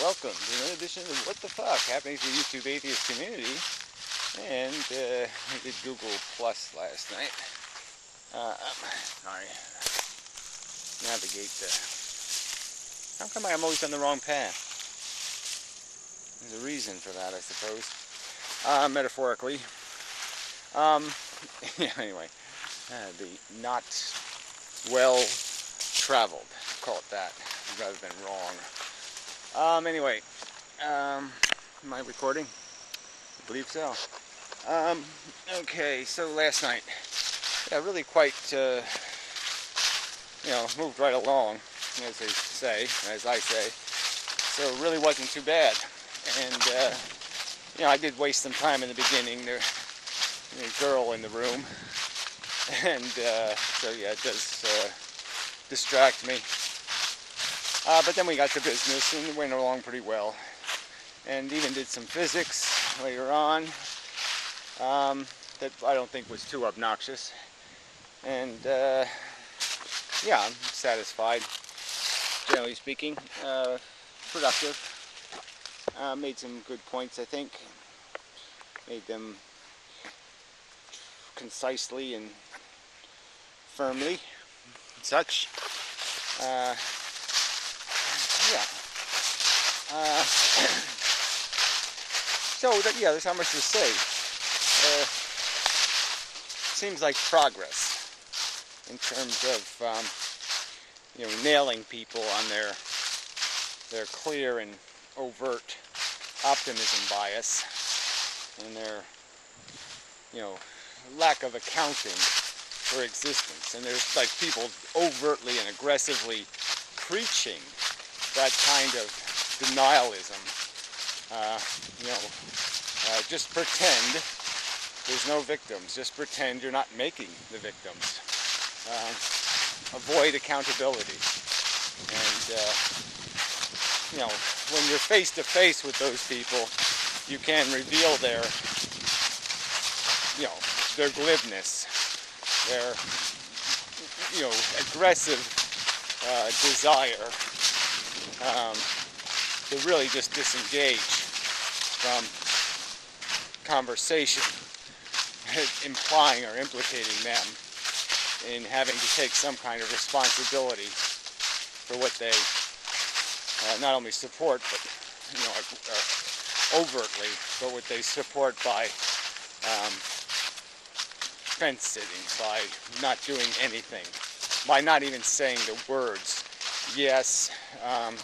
welcome to another edition of What the Fuck, happening to the YouTube atheist community. And I did Google Plus last night. Sorry. Navigate the... How come I'm always on the wrong path? There's a reason for that, I suppose. Metaphorically. Anyway, the not well traveled, call it that, rather than wrong. Anyway, am I recording? I believe so. Okay, so last night, really quite, moved right along, as they say, as I say. So it really wasn't too bad. And, I did waste some time in the beginning. There's a girl in the room. And, so yeah, it does distract me. But then we got to business and it went along pretty well. And even did some physics later on that I don't think was too obnoxious. And yeah, I'm satisfied, generally speaking. Productive. Made some good points, I think. Made them concisely and firmly and such. There's not much to say. Seems like progress in terms of nailing people on their clear and overt optimism bias and their lack of accounting for existence. And there's like people overtly and aggressively preaching that kind of denialism. Just pretend there's no victims. Just pretend you're not making the victims. Avoid accountability. And, when you're face to face with those people, you can reveal their glibness, their, aggressive desire to really just disengage from conversation, implying or implicating them in having to take some kind of responsibility for what they not only support, but overtly, but what they support by fence sitting, by not doing anything, by not even saying the words, yes,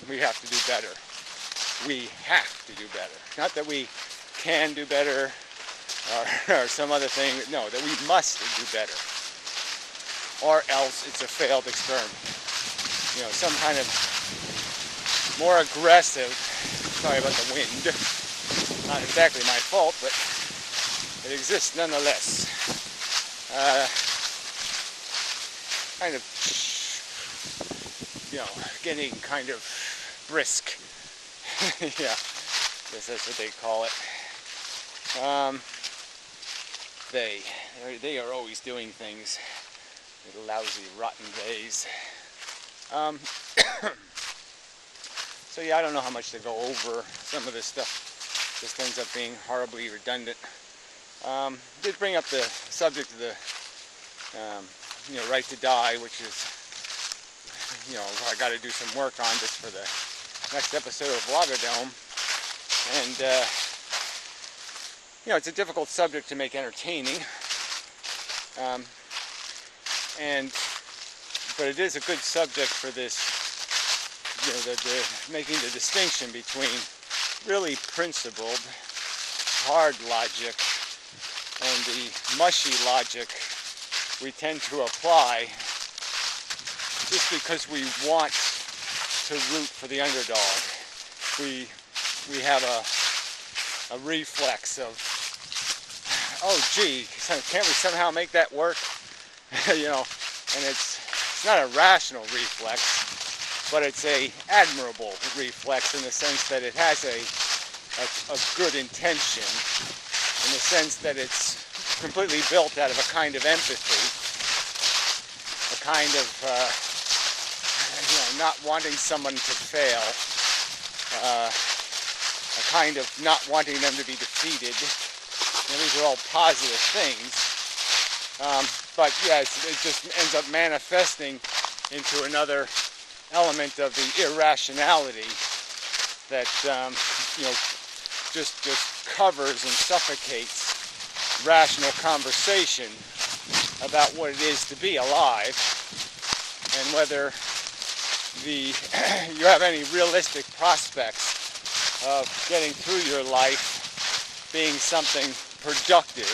we have to do better. We have to do better. Not that we can do better or some other thing. No, that we must do better. Or else it's a failed experiment. Some kind of more aggressive, sorry about the wind, not exactly my fault, but it exists nonetheless. Kind of, getting kind of brisk. Yeah, I guess that's what they call it. They are always doing things. The lousy, rotten days. So yeah, I don't know how much to go over. Some of this stuff just ends up being horribly redundant. Did bring up the subject of the right to die, which is I got to do some work on just for the next episode of Vlogodome. And it's a difficult subject to make entertaining. But it is a good subject for this, making the distinction between really principled, hard logic and the mushy logic we tend to apply just because we want to root for the underdog. We have a reflex of, oh gee, can't we somehow make that work? And it's not a rational reflex, but it's a admirable reflex in the sense that it has a good intention, in the sense that it's completely built out of a kind of empathy, a kind of not wanting someone to fail, kind of not wanting them to be defeated. These are all positive things. But yeah, it just ends up manifesting into another element of the irrationality that just covers and suffocates rational conversation about what it is to be alive, and whether you have any realistic prospects of getting through your life being something productive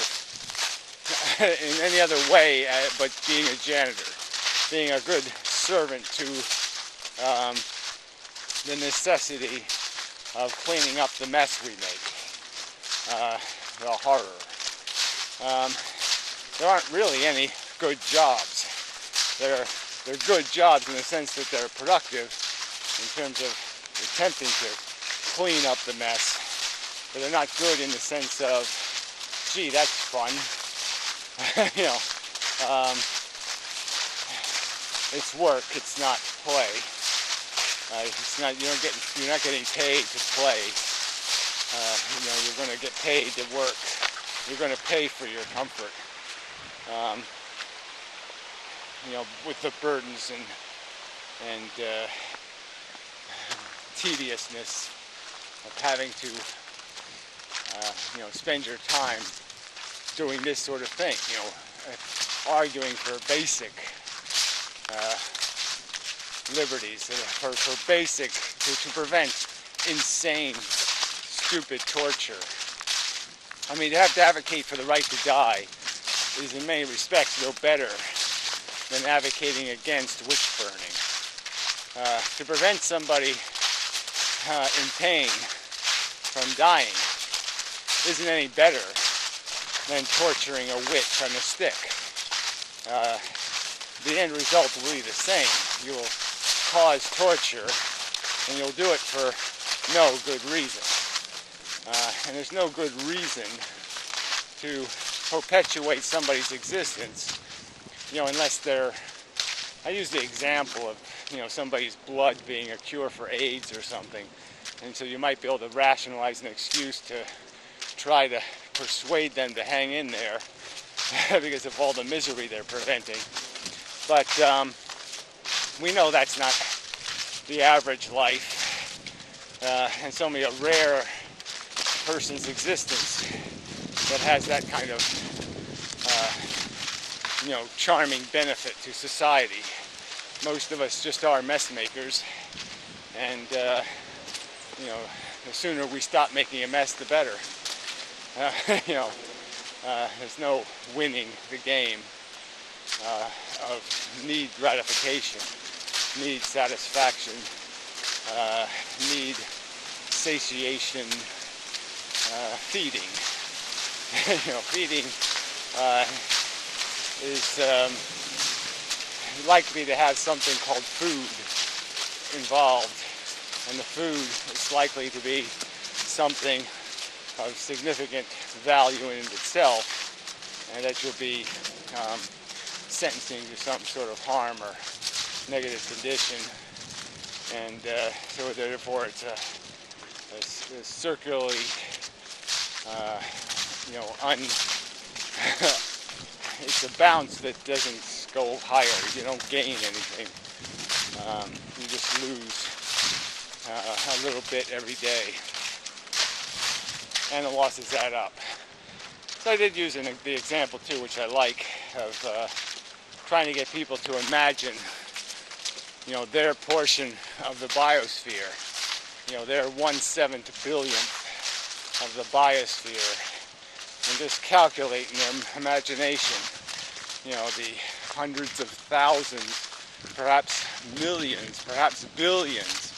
in any other way but being a janitor, being a good servant to the necessity of cleaning up the mess we make, the horror. There aren't really any good jobs. They're good jobs in the sense that they're productive in terms of attempting to clean up the mess, but they're not good in the sense of, gee, that's fun. It's work. It's not play. You're not getting paid to play. You're going to get paid to work. You're going to pay for your comfort. With the burdens and tediousness of having to, spend your time doing this sort of thing. Arguing for basic liberties, for basic, to prevent insane, stupid torture. I mean, to have to advocate for the right to die is in many respects no better than advocating against witch burning. To prevent somebody in pain from dying isn't any better than torturing a witch on a stick. The end result will be the same. You will cause torture, and you'll do it for no good reason. And there's no good reason to perpetuate somebody's existence, unless I use the example of, somebody's blood being a cure for AIDS or something. And so you might be able to rationalize an excuse to try to persuade them to hang in there because of all the misery they're preventing. But we know that's not the average life. And it's only a rare person's existence that has that kind of charming benefit to society. Most of us just are mess makers, and the sooner we stop making a mess, the better. There's no winning the game of need gratification, need satisfaction, need satiation, feeding. Feeding is likely to have something called food involved, and the food is likely to be something of significant value in itself, and that you'll be sentencing to some sort of harm or negative condition, and so therefore it's a circularly it's a bounce that doesn't go higher. You don't gain anything. You just lose a little bit every day, and the losses add up. So I did use the example too, which I like, of trying to get people to imagine, their portion of the biosphere, their 1/7 billionth of the biosphere, and just calculate in their imagination, the hundreds of thousands, perhaps millions, perhaps billions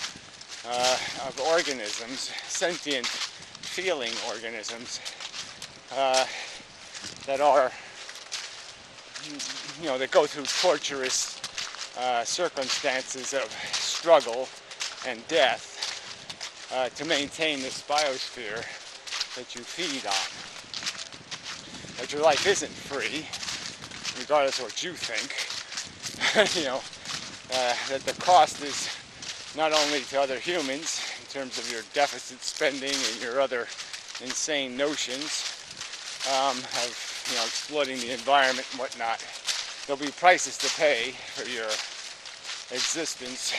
of organisms, sentient, feeling organisms, that are, that go through torturous circumstances of struggle and death to maintain this biosphere that you feed on. That your life isn't free, regardless of what you think. That the cost is not only to other humans, in terms of your deficit spending and your other insane notions of exploiting the environment and whatnot. There'll be prices to pay for your existence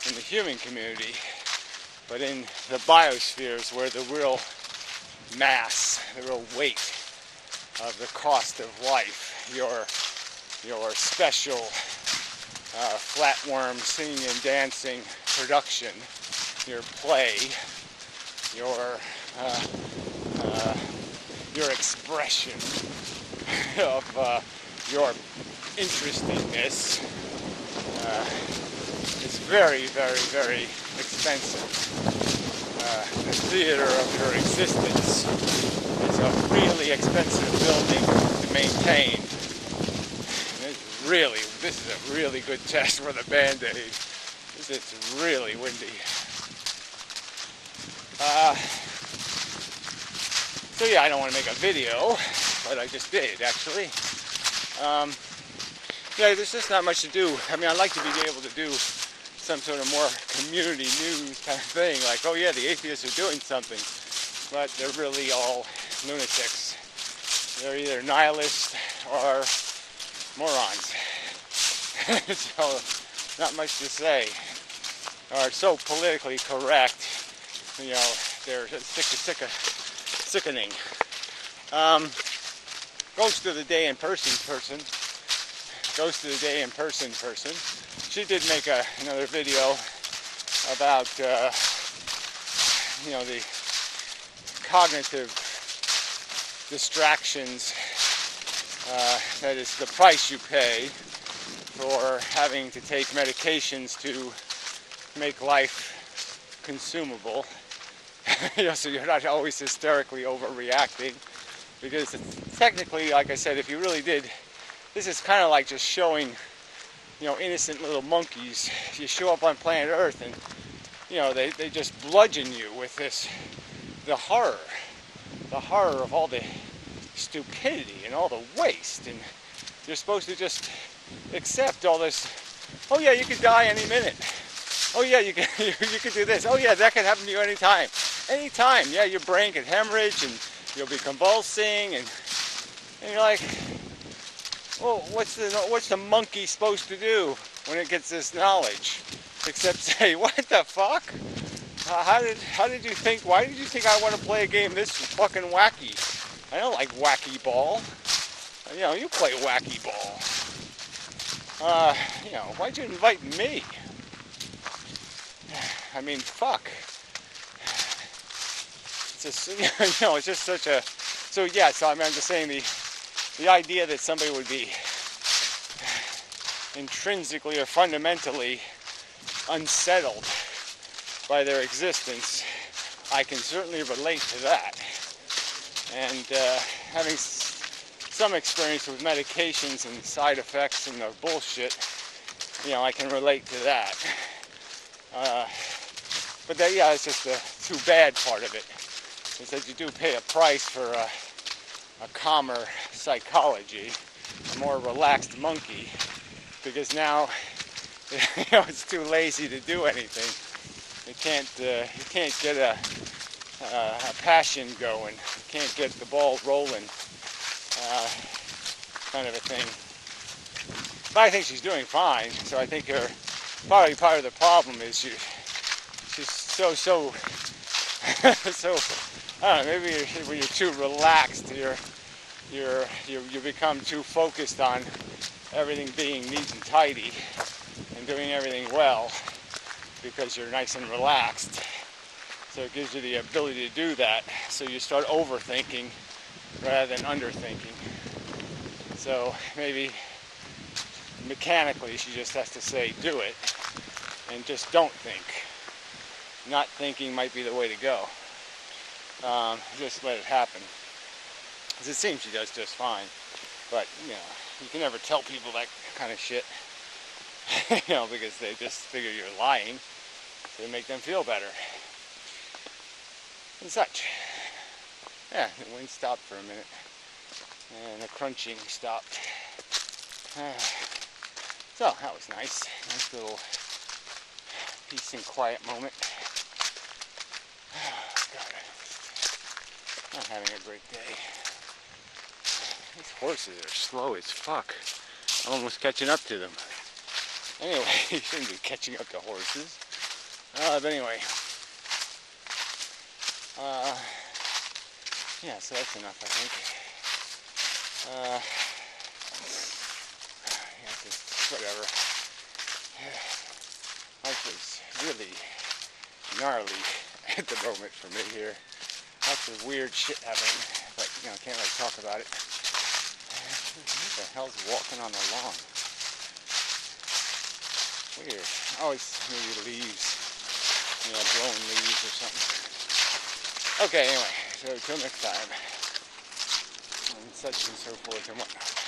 in the human community, but in the biospheres where the real mass, the real weight of the cost of life, your special flatworm singing and dancing production, your play, your expression of your interestingness is very, very, very expensive. The theater of your existence is a really expensive building to maintain. This is a really good test for the Band-Aid. It's really windy. So yeah, I don't want to make a video, but I just did actually. Yeah, there's just not much to do. I mean, I'd like to be able to do some sort of more community news kind of thing, like, oh yeah, the atheists are doing something, but they're really all lunatics. They're either nihilists or morons. So, not much to say. Are so politically correct, they're sickening. Goes to the day in person. Goes to the day in person. She did make another video about the cognitive distractions, that is the price you pay for having to take medications to make life consumable. So you're not always hysterically overreacting, because it's technically, like I said, if you really did, this is kind of like just showing, innocent little monkeys. You show up on planet Earth and, they just bludgeon you with the horror of all the stupidity and all the waste, and you're supposed to just accept all this. Oh yeah, you could die any minute. Oh yeah, you could do this. Oh yeah, that could happen to you anytime. Yeah, your brain could hemorrhage and you'll be convulsing, and you're like, well, what's the monkey supposed to do when it gets this knowledge, except say, what the fuck? How did you think? Why did you think I want to play a game this fucking wacky? I don't like wacky ball. You play wacky ball. Why'd you invite me? I mean, fuck. It's just, it's just such a. So yeah, I'm just saying the idea that somebody would be intrinsically or fundamentally unsettled by their existence, I can certainly relate to that. And having some experience with medications and side effects and the bullshit, I can relate to that. But that, yeah, it's just the too bad part of it, is that you do pay a price for a calmer psychology, a more relaxed monkey, because now it's too lazy to do anything. You can't get a passion going. You can't get the ball rolling, kind of a thing. But I think she's doing fine. So I think probably part of the problem is she's so so. I don't know. Maybe when you're too relaxed, you become too focused on everything being neat and tidy and doing everything well, because you're nice and relaxed. So it gives you the ability to do that. So you start overthinking rather than underthinking. So maybe mechanically she just has to say, do it, and just don't think. Not thinking might be the way to go. Just let it happen. Because it seems she does just fine. But, you can never tell people that kind of shit. Because they just figure you're lying. To make them feel better. And such. Yeah, the wind stopped for a minute. And the crunching stopped. So, that was nice. Nice little peace and quiet moment. having a great day. These horses are slow as fuck. I'm almost catching up to them. Anyway, you shouldn't be catching up to horses. But anyway. Yeah, so that's enough, I think. Yeah, just whatever. Life is really gnarly at the moment for me here. Lots of weird shit happening, but you know, can't really talk about it. What the hell's walking on the lawn? Weird. Always maybe leaves, you know, blowing leaves or something. Okay, anyway, so till next time, and such and so forth and whatnot.